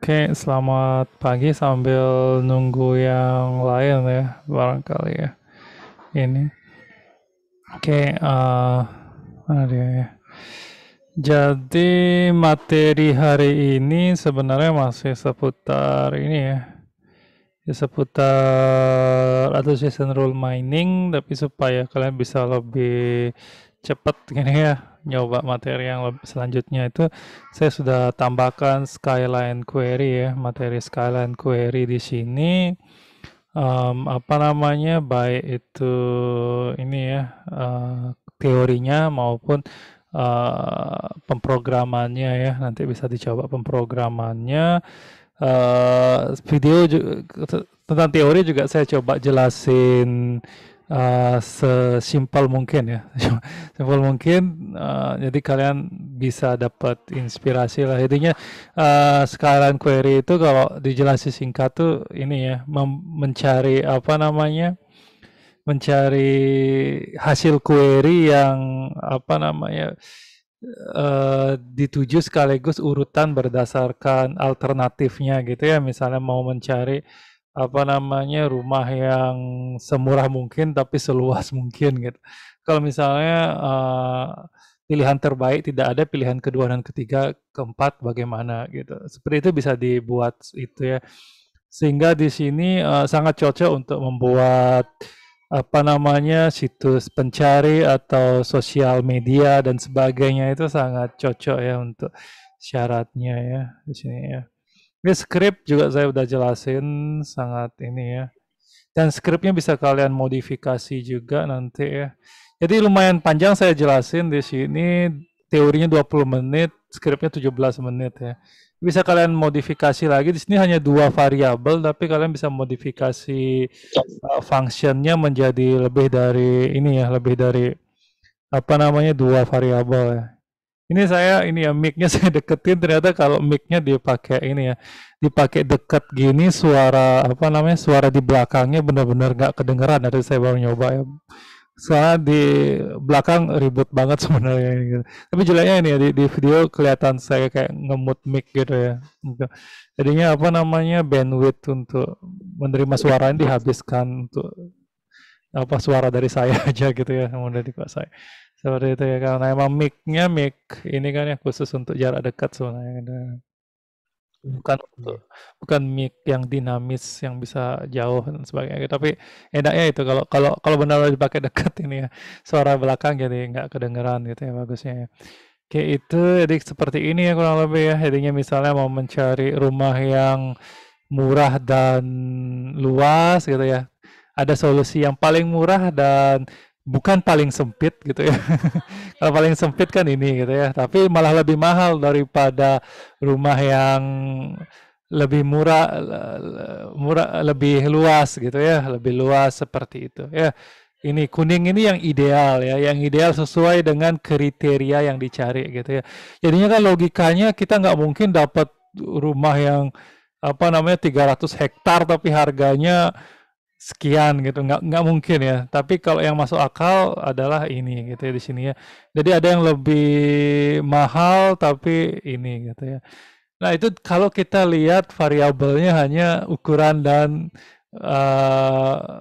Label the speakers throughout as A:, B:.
A: Oke, selamat pagi sambil nunggu yang lain ya, barangkali ya. Ini, oke, mana dia ya? Jadi materi hari ini sebenarnya masih seputar ini ya, seputar association rule mining, tapi supaya kalian bisa lebih cepat gini ya, nyoba materi yang selanjutnya itu saya sudah tambahkan skyline query ya, materi skyline query di sini. Apa namanya, baik itu ini ya, teorinya maupun pemrogramannya ya, nanti bisa dicoba pemrogramannya. Video tentang teori juga saya coba jelasin sesimpel mungkin ya, simpel mungkin. Jadi kalian bisa dapat inspirasi lah. Jadinya skyline query itu kalau dijelasin singkat tuh ini ya, mencari apa namanya, mencari hasil query yang apa namanya, dituju sekaligus urutan berdasarkan alternatifnya gitu ya. Misalnya mau mencari apa namanya, rumah yang semurah mungkin tapi seluas mungkin gitu. Kalau misalnya pilihan terbaik tidak ada, pilihan kedua dan ketiga, keempat bagaimana gitu. Seperti itu bisa dibuat itu ya. Sehingga di sini sangat cocok untuk membuat apa namanya, situs pencari atau sosial media dan sebagainya, itu sangat cocok ya untuk syaratnya ya di sini ya. Ini script juga saya udah jelasin, sangat ini ya. Dan scriptnya bisa kalian modifikasi juga nanti ya. Jadi lumayan panjang saya jelasin di sini, teorinya 20 menit, scriptnya 17 menit ya. Bisa kalian modifikasi lagi, di sini hanya dua variabel, tapi kalian bisa modifikasi functionnya menjadi lebih dari ini ya, lebih dari apa namanya, dua variabel ya. Ini saya ini ya, mic-nya saya deketin, ternyata kalau mic-nya dipakai ini ya, dipakai dekat gini, suara apa namanya, suara di belakangnya benar-benar nggak kedengeran. Dari saya baru nyoba ya. Soalnya di belakang ribut banget sebenarnya gitu. Tapi jeleknya ini ya, di video kelihatan saya kayak ngemut mic gitu ya. Gitu. Jadinya apa namanya, bandwidth untuk menerima suara ini dihabiskan untuk apa, suara dari saya aja gitu ya, kemudian dikuasai. Seperti itu ya, karena emang mic-nya mic ini kan ya, khusus untuk jarak dekat sebenarnya gitu. Bukan untuk,
B: Iya.
A: bukan mic yang dinamis yang bisa jauh dan sebagainya. Tapi enaknya itu kalau kalau kalau benar-benar dipakai dekat ini ya, suara belakang jadi nggak kedengeran gitu ya, bagusnya ya. Kayak itu, jadi seperti ini ya kurang lebih ya. Jadinya misalnya mau mencari rumah yang murah dan luas gitu ya. Ada solusi yang paling murah dan bukan paling sempit gitu ya. Kalau paling sempit kan ini gitu ya, tapi malah lebih mahal daripada rumah yang lebih murah, murah lebih luas gitu ya, lebih luas seperti itu ya. Ini kuning ini yang ideal ya, yang ideal sesuai dengan kriteria yang dicari gitu ya. Jadinya kan logikanya kita nggak mungkin dapat rumah yang apa namanya, 300 hektar tapi harganya sekian gitu, nggak mungkin ya. Tapi kalau yang masuk akal adalah ini gitu ya di sini ya. Jadi ada yang lebih mahal tapi ini gitu ya. Nah itu kalau kita lihat variabelnya hanya ukuran dan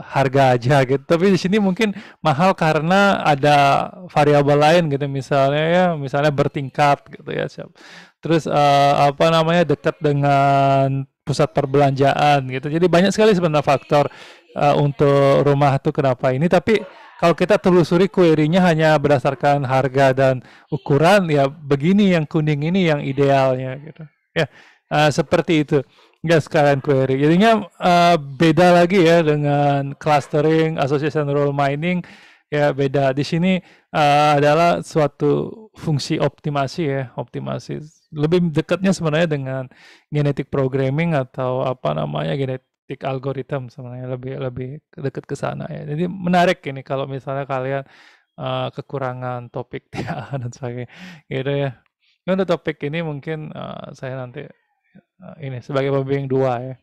A: harga aja gitu. Tapi di sini mungkin mahal karena ada variabel lain gitu, misalnya ya, misalnya bertingkat gitu ya. Terus apa namanya, dekat dengan pusat perbelanjaan gitu. Jadi banyak sekali sebenarnya faktor untuk rumah itu kenapa ini. Tapi kalau kita telusuri query-nya hanya berdasarkan harga dan ukuran, ya begini yang kuning ini yang idealnya gitu. Ya, seperti itu. Ya, sekalian query. Jadinya beda lagi ya dengan clustering, association role mining, ya beda. Di sini adalah suatu fungsi optimasi ya, optimasi. Lebih dekatnya sebenarnya dengan genetic programming atau apa namanya, genetic algorithm sebenarnya, lebih lebih dekat ke sana ya. Jadi menarik ini kalau misalnya kalian kekurangan topik TA dan sebagainya gitu ya. Nah, untuk topik ini mungkin saya nanti ini sebagai pembimbing dua ya.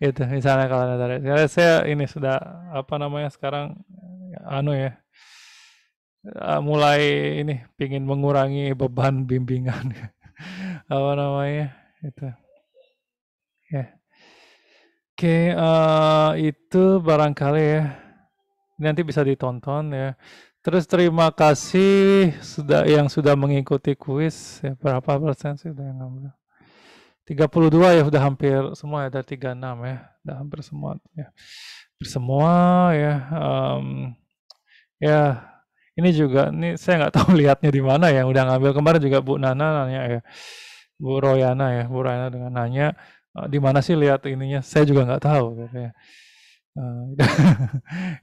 A: Itu misalnya kalau ada dari saya ini sudah apa namanya sekarang, anu ya, mulai ini pingin mengurangi beban bimbingan apa namanya. itu ya. Oke, itu barangkali ya, nanti bisa ditonton ya. Terus terima kasih sudah mengikuti kuis ya, berapa persen sih udah yang ngambil? 32 ya, udah hampir semua ya, ada 36 ya, udah hampir semua ya. Hampir semua ya, ya ini juga nih saya nggak tahu lihatnya di mana ya, udah ngambil kemarin juga Bu Nana nanya ya, Bu Royana dengan nanya, di mana sih lihat ininya? Saya juga nggak tahu gitu ya.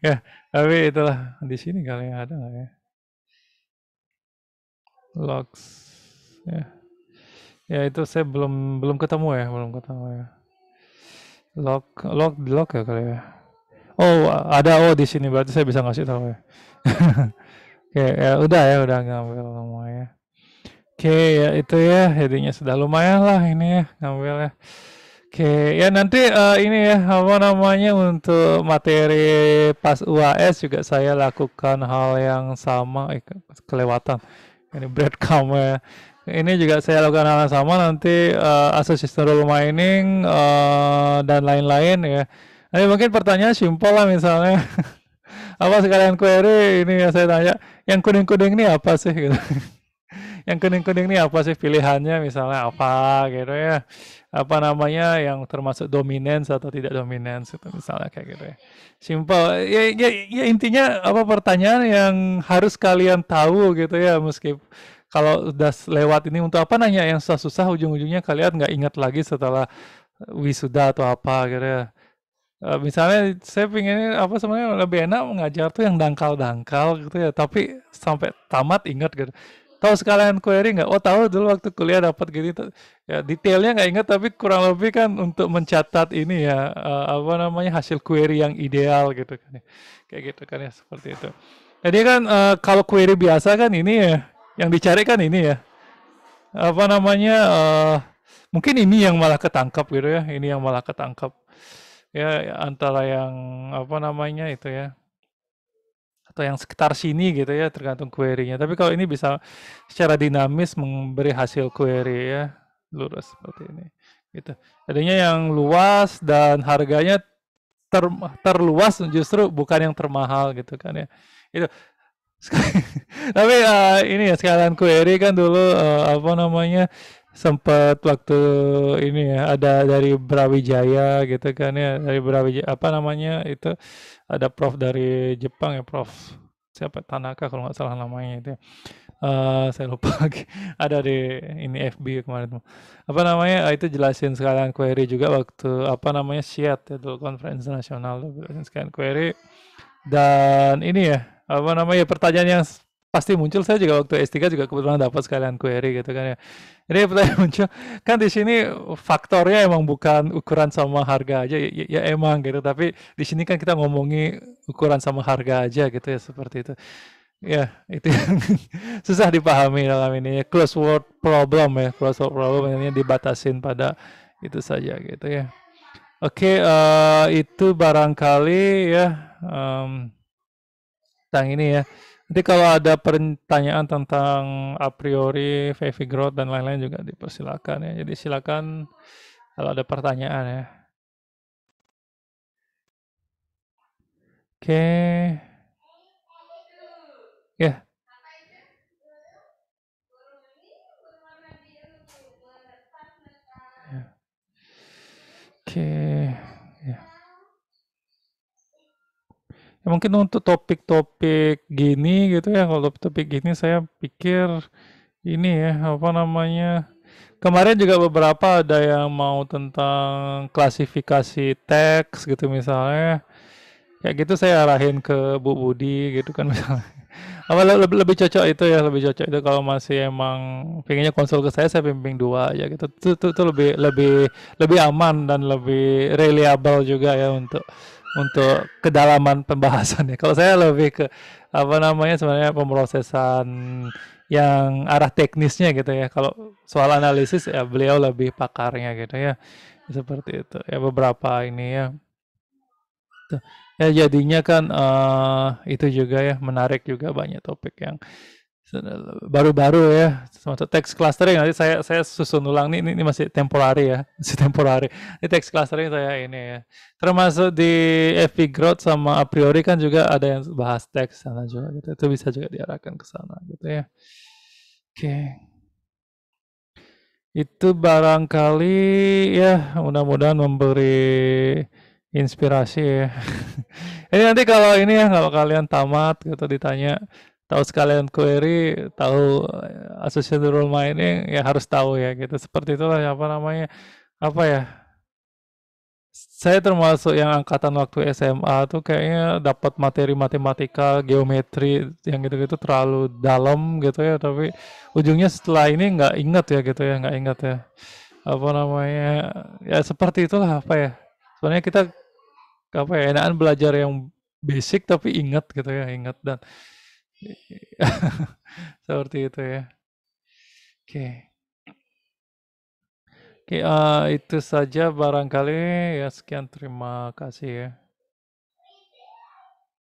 A: Ya, tapi itulah di sini kali ya, ada nggak ya? Logs ya. Ya itu saya belum belum ketemu ya, belum ketemu ya. Log ya kali ya. Oh, ada di sini berarti saya bisa ngasih tahu ya. Oke, ya udah ngambil semua ya. Oke, ya itu ya, jadinya sudah lumayan lah ini ya ngambil ya. Oke, ya nanti ini ya apa namanya untuk materi pas UAS juga saya lakukan hal yang sama. Kelewatan. Ini breadcrumb ya. Ini juga saya lakukan hal yang sama nanti association role mining dan lain-lain ya. Nanti mungkin pertanyaan simpel lah misalnya apa sekalian query ini ya saya tanya yang kuning-kuning ini apa sih gitu. Yang kuning-kuning ini apa sih pilihannya misalnya apa gitu ya, apa namanya yang termasuk dominance atau tidak dominance itu misalnya kayak gitu ya, simple ya intinya apa pertanyaan yang harus kalian tahu gitu ya, meski kalau udah lewat ini untuk apa nanya yang susah-susah, ujung-ujungnya kalian nggak ingat lagi setelah wisuda atau apa gitu ya. Misalnya saya pengen apa sebenarnya lebih enak mengajar tuh yang dangkal-dangkal gitu ya, tapi sampai tamat ingat gitu. Tahu sekalian query nggak? Oh tahu dulu waktu kuliah dapat gini tuh. Ya detailnya nggak ingat tapi kurang lebih kan untuk mencatat ini ya apa namanya hasil query yang ideal gitu kan ya. Kayak gitu kan ya seperti itu. Jadi kan kalau query biasa kan ini ya yang dicari kan ini ya apa namanya mungkin ini yang malah ketangkap gitu ya. Ini yang malah ketangkap ya antara yang apa namanya itu ya atau yang sekitar sini gitu ya tergantung query-nya. Tapi kalau ini bisa secara dinamis memberi hasil query ya lurus seperti ini gitu. Jadinya yang luas dan harganya ter, terluas justru bukan yang termahal gitu kan ya. Itu tapi ini ya sekalian query kan dulu apa namanya sempat waktu ini ya ada dari Brawijaya gitu kan ya, dari Brawijaya apa namanya itu ada prof dari Jepang ya, prof siapa Tanaka kalau nggak salah namanya itu ya. Saya lupa lagi ada di ini FB kemarin tuh. Apa namanya itu jelasin sekalian query juga waktu apa namanya SIAT ya dulu konferensi nasional tuh jelasin sekalian query dan ini ya apa namanya pertanyaan yang pasti muncul, saya juga waktu S3 juga kebetulan dapat sekalian query gitu kan ya. Jadi pertanyaan muncul kan di sini faktornya emang bukan ukuran sama harga aja ya emang gitu, tapi di sini kan kita ngomongi ukuran sama harga aja gitu ya seperti itu. Ya, itu yang susah dipahami dalam ini ya, closed word problem ya, closed word problem ini dibatasin pada itu saja gitu ya. Oke, itu barangkali ya tentang ini ya. Nanti kalau ada pertanyaan tentang a priori, Favy growth dan lain-lain juga dipersilakan ya. Jadi silakan kalau ada pertanyaan ya. Oke. Ya. Ya. Oke. Ya. Ya, mungkin untuk topik-topik gini gitu ya, kalau topik gini saya pikir ini ya, apa namanya, kemarin juga beberapa ada yang mau tentang klasifikasi teks gitu misalnya, kayak gitu saya arahin ke Bu Budi gitu kan misalnya. Apa lebih cocok itu ya, lebih cocok itu kalau masih emang pengennya konsul ke saya bimbing dua aja gitu. Itu lebih lebih lebih aman dan lebih reliable juga ya untuk kedalaman pembahasannya. Kalau saya lebih ke apa namanya sebenarnya pemrosesan yang arah teknisnya gitu ya. Kalau soal analisis ya beliau lebih pakarnya gitu ya. Seperti itu. Ya beberapa ini ya. Tuh. Ya jadinya kan itu juga ya menarik juga banyak topik yang Baru-baru ya, semacam text clustering nanti saya susun ulang nih, ini masih temporary ya, masih temporary. Ini text clustering saya ini ya. Termasuk di FP Growth sama a priori kan juga ada yang bahas teks sana juga gitu. Itu bisa juga diarahkan ke sana gitu ya. Oke. Itu barangkali ya mudah-mudahan memberi inspirasi ya. Ini nanti kalau ini ya kalau kalian tamat gitu ditanya tahu sekalian query, tahu associated role mining ya harus tahu ya gitu. Seperti itulah apa namanya? Apa ya? Saya termasuk yang angkatan waktu SMA tuh kayaknya dapat materi matematika, geometri yang gitu-gitu terlalu dalam gitu ya, tapi ujungnya setelah ini nggak inget ya gitu ya, nggak inget ya. Apa namanya? Ya seperti itulah apa ya? Sebenarnya kita apa ya enakan belajar yang basic tapi ingat gitu ya, ingat dan seperti itu ya. Oke. Oke, itu saja barangkali ya sekian terima kasih ya.